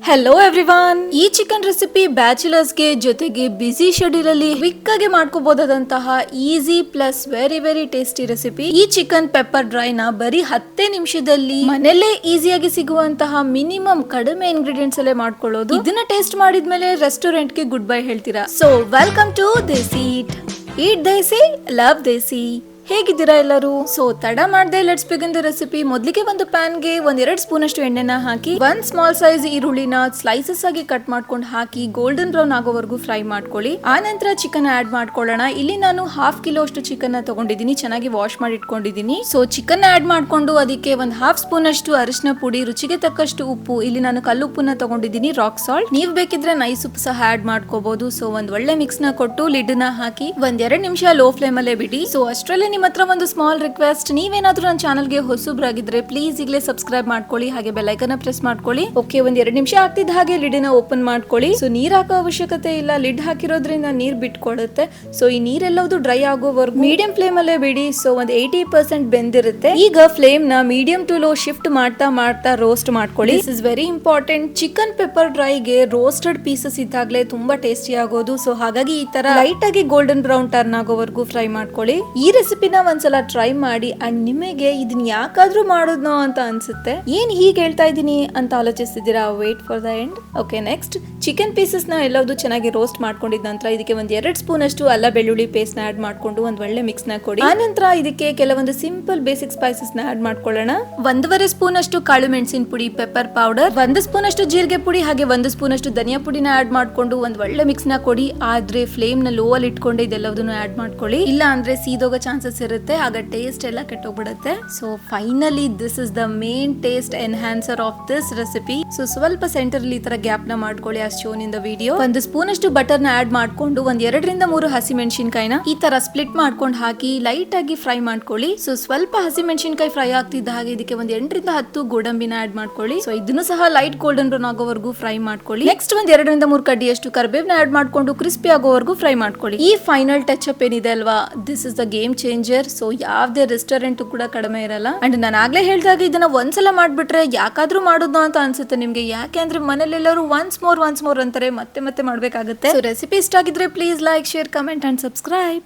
Hello everyone, ಈ chicken recipe ಬ್ಯಾಚುಲರ್ಸ್ಗೆ ಜೊತೆಗೆ ಬಿಸಿ ಶೆಡ್ಯೂಲ್ ಅಲ್ಲಿ ಕ್ವಿಕ್ ಆಗಿ ಮಾಡ್ಕೋಬಹುದಾದಂತಹ easy plus very very tasty recipe. ಈ ಚಿಕನ್ ಪೆಪ್ಪರ್ ಡ್ರೈ ನ ಬರೀ 10 ನಿಮಿಷದಲ್ಲಿ ಮನೆಯಲ್ಲೇ ಈಸಿಯಾಗಿ ಸಿಗುವಂತಹ ಮಿನಿಮಮ್ ಕಡಿಮೆ ಇಂಗ್ರೀಡಿಯೆಂಟ್ಸ್ ಅಲ್ಲೇ ಮಾಡ್ಕೊಳ್ಳೋದು. ಇದನ್ನ ಟೇಸ್ಟ್ ಮಾಡಿದ್ಮೇಲೆ ರೆಸ್ಟೋರೆಂಟ್ ಗೆ ಗುಡ್ ಬೈ ಹೇಳ್ತೀರಾ. So welcome to desi eat desi love desi. ಹೇಗಿದ್ದೀರಾ ಎಲ್ಲರೂ? ಸೊ ತಡ ಮಾಡದೆ ಲೆಟ್ಸ್ ಬಿಗಿನ್ ದ ರೆಸಿಪಿ. ಮೊದಲಿಗೆ ಒಂದು ಪ್ಯಾನ್ ಗೆ 1-2 ಸ್ಪೂನ್ ಅಷ್ಟು ಎಣ್ಣೆನ ಹಾಕಿ 1 ಸ್ಮಾಲ್ ಸೈಜ್ ಈರುಳ್ಳಿನ ಸ್ಲೈಸಸ್ ಆಗಿ ಕಟ್ ಮಾಡ್ಕೊಂಡು ಹಾಕಿ ಗೋಲ್ಡನ್ ಬ್ರೌನ್ ಆಗೋವರೆಗೂ ಫ್ರೈ ಮಾಡ್ಕೊಳ್ಳಿ. ಆ ನಂತರ ಚಿಕನ್ ಆಡ್ ಮಾಡ್ಕೊಳ್ಳೋಣ. ಇಲ್ಲಿ ನಾನು 1/2 ಕಿಲೋ ಅಷ್ಟು ಚಿಕನ್ ತಗೊಂಡಿದ್ದೀನಿ, ಚೆನ್ನಾಗಿ ವಾಶ್ ಮಾಡಿ ಇಟ್ಕೊಂಡಿದ್ದೀನಿ. ಸೊ ಚಿಕನ್ ಆಡ್ ಮಾಡ್ಕೊಂಡು ಅದಕ್ಕೆ 1/2 ಸ್ಪೂನ್ ಅಷ್ಟು ಅರಿಶಿನ ಪುಡಿ, ರುಚಿಗೆ ತಕ್ಕಷ್ಟು ಉಪ್ಪು, ಇಲ್ಲಿ ನಾನು ಕಲ್ಲುಪ್ಪನ್ನ ತಗೊಂಡಿದ್ದೀನಿ, ರಾಕ್ ಸಾಲ್ಟ್. ನೀವು ಬೇಕಿದ್ರೆ ನೈಸ್ ಉಪ್ಪು ಸಹ ಆಡ್ ಮಾಡ್ಕೋಬಹುದು. ಸೊ ಒಂದ್ ಒಳ್ಳೆ ಮಿಕ್ಸ್ ನ ಕೊಟ್ಟು ಲಿಡ್ ನ ಹಾಕಿ 1-2 ನಿಮಿಷ ಲೋ ಫ್ಲೇಮ್ ಅಲ್ಲೇ ಬಿಡಿ. ಸೊ ಅಷ್ಟರಲ್ಲಿ ನಿಮ್ಮ ಹತ್ರ ಒಂದು ಸ್ಮಾಲ್ ರಿಕ್ವೆಸ್ಟ್, ನೀವೇನಾದ್ರೂ ನನ್ನ ಚಾನಲ್ಗೆ ಹೊಸಬ್ರಾಗಿದ್ರೆ ಪ್ಲೀಸ್ ಈಗಲೇ ಸಬ್ಸ್ಕ್ರೈಬ್ ಮಾಡ್ಕೊಳ್ಳಿ, ಹಾಗೆ ಬೆಲ್ ಐಕನ್ ಪ್ರೆಸ್ ಮಾಡ್ಕೊಳ್ಳಿ. ಓಕೆ, 1-2 ನಿಮಿಷ ಆಗ್ತಿದ್ದ ಹಾಗೆ ಲಿಡ್ ನ ಓಪನ್ ಮಾಡ್ಕೊಳ್ಳಿ. ಸೊ ನೀರ್ ಹಾಕೋ ಅವಶ್ಯಕತೆ ಇಲ್ಲ, ಲಿಡ್ ಹಾಕಿರೋದ್ರಿಂದ ನೀರ್ ಬಿಟ್ಕೊಡುತ್ತೆ. ಸೊ ಈ ನೀರೆಲ್ಲವೂ ಡ್ರೈ ಆಗೋವರೆಗೂ ಮೀಡಿಯಂ ಫ್ಲೇಮ್ ಅಲ್ಲೇ ಬಿಡಿ. ಸೊ ಒಂದು 80% ಬೆಂದಿರುತ್ತೆ. ಈಗ ಫ್ಲೇಮ್ ನ ಮೀಡಿಯಂ ಟು ಲೋ ಶಿಫ್ಟ್ ಮಾಡ್ತಾ ಮಾಡ್ತಾ ರೋಸ್ಟ್ ಮಾಡ್ಕೊಳ್ಳಿ. This is very important. Chicken pepper ಡ್ರೈಗೆ ರೋಸ್ಟೆಡ್ ಪೀಸಸ್ ಇದ್ದಾಗಲೇ ತುಂಬಾ ಟೇಸ್ಟಿ ಆಗೋದು. ಸೊ ಹಾಗಾಗಿ ಈ ತರ ಲೈಟ್ ಆಗಿ ಗೋಲ್ಡನ್ ಬ್ರೌನ್ ಟರ್ನ್ ಆಗೋವರೆಗೂ ಫ್ರೈ ಮಾಡ್ಕೊಳ್ಳಿ. ಈ ರೆಸಿಪಿನ ಒಂದ್ಸಲ ಟ್ರೈ ಮಾಡಿ ಅಂಡ್ ನಿಮಗೆ ಇದನ್ನ ಯಾಕಾದ್ರೂ ಮಾಡೋದ್ನೋ ಅಂತ ಅನ್ಸುತ್ತೆ. ಏನ್ ಹೀಗೆ ಹೇಳ್ತಾ ಇದೀನಿ ಅಂತ ಆಲೋಚಿಸ್ತಿದ್ದೀರಾ? Wait for the end. Okay, next chicken pieces ನ ಎಲ್ಲವೂ ಚೆನ್ನಾಗಿ ರೋಸ್ಟ್ ಮಾಡ್ಕೊಂಡಿದ ನಂತರ ಇದಕ್ಕೆ 1-2 ಸ್ಪೂನ್ ಅಷ್ಟು ಅಲ್ಲ ಬೆಳ್ಳುಳ್ಳಿ ಪೇಸ್ಟ್ ನ ಆಡ್ ಮಾಡ್ಕೊಂಡು ಒಂದ್ ಒಳ್ಳೆ ಮಿಕ್ಸ್ ನ ಕೊಡಿ. ಆ ನಂತರ ಇದಕ್ಕೆ ಕೆಲವೊಂದು ಸಿಂಪಲ್ ಬೇಸಿಕ್ ಸ್ಪೈಸಸ್ ನ ಆಡ್ ಮಾಡ್ಕೊಳ್ಳೋಣ. 1.5 ಸ್ಪೂನ್ ಅಷ್ಟು ಕಾಳು ಮೆಣಸಿನ ಪುಡಿ, ಪೆಪ್ಪರ್ ಪೌಡರ್, 1 ಸ್ಪೂನ್ ಅಷ್ಟು ಜೀರಿಗೆ ಪುಡಿ, ಹಾಗೆ 1 ಸ್ಪೂನ್ ಅಷ್ಟು ಧನಿಯಾ ಪುಡಿನ ಆಡ್ ಮಾಡ್ಕೊಂಡು ಒಂದ್ ಒಳ್ಳೆ ಮಿಕ್ಸ್ ನ ಕೊಡಿ. ಆದ್ರೆ ಫ್ಲೇಮ್ ನ ಲೋ ಅಲ್ಲಿ ಇಟ್ಕೊಂಡು ಇದೆಲ್ಲದನ್ನು ಆಡ್ ಮಾಡ್ಕೊಳ್ಳಿ, ಇಲ್ಲ ಅಂದ್ರೆ ಸೀದೋಗೋ ಚಾನ್ಸಸ್ ಇರುತ್ತೆ, ಆಗ ಟೇಸ್ಟ್ ಎಲ್ಲ ಕೆಟ್ಟೋಗ್ಬಿಡುತ್ತೆ. So finally this is the main taste enhancer of this recipe. So ಸ್ವಲ್ಪ ಸೆಂಟರ್ ಅಲ್ಲಿ ಈ ತರ ಗ್ಯಾಪ್ ನ ಮಾಡ್ಕೊಳ್ಳಿ, ಆ shown in the video. 1 spoon ಅಷ್ಟು ಬಟರ್ ನ ಆಡ್ ಮಾಡ್ಕೊಂಡು 1-2 3 ಹಸಿ ಮೆಣಸಿನಕಾಯಿನ ಈ ತರ ಸ್ಪ್ಲಿಟ್ ಮಾಡ್ಕೊಂಡು ಹಾಕಿ ಲೈಟ್ ಆಗಿ ಫ್ರೈ ಮಾಡ್ಕೊಳ್ಳಿ. ಸೊ ಸ್ವಲ್ಪ ಹಸಿ ಮೆಣಸಿನಕಾಯಿ ಫ್ರೈ ಆಗ್ತಿದ್ದ ಹಾಗೆ ಇದಕ್ಕೆ 8-10 ಗೋಡಂಬಿನ ಆಡ್ ಮಾಡ್ಕೊಳ್ಳಿ. ಸೊ ಇದನ್ನು ಸಹ ಲೈಟ್ ಗೋಲ್ಡನ್ ಬ್ರೌನ್ ಆಗೋವರೆಗೂ ಫ್ರೈ ಮಾಡ್ಕೊಳ್ಳಿ. ನೆಕ್ಸ್ಟ್ 1-2 ಕಡ್ಡಿಯಷ್ಟು ಕರಿಬೇವ್ನ ಆಡ್ ಮಾಡ್ಕೊಂಡು ಕ್ರಿಸ್ಪಿ ಆಗೋವರೆಗೂ ಫ್ರೈ ಮಾಡ್ಕೊಳ್ಳಿ. ಈ ಫೈನಲ್ ಟಚ್ ಅಪ್ ಏನಿದೆ ಅಲ್ವಾ, this is the game changer. So ಯಾವ್ದೇ ರೆಸ್ಟೋರೆಂಟ್ ಕೂಡ ಕಡಿಮೆ ಇರಲ್ಲ. ಅಂಡ್ ನಾನು ಆಗ್ಲೇ ಹೇಳಿದಾಗ ಇದನ್ನ ಒಂದ್ಸಲ ಮಾಡ್ಬಿಟ್ರೆ ಯಾಕಾದ್ರೂ ಮಾಡೋದು ಅಂತ ಅನ್ಸುತ್ತೆ ನಿಮ್ಗೆ. ಯಾಕೆ ಅಂದ್ರೆ ಮನೇಲೆಲ್ಲರೂ ಒನ್ಸ್ ಮೋರ್ ಅಂತಾರೆ, ಮತ್ತೆ ಮಾಡ್ಬೇಕಾಗುತ್ತೆ. ಸೊ ರೆಸಿಪಿ ಇಷ್ಟ ಆಗಿದ್ರೆ please like, share, comment and subscribe.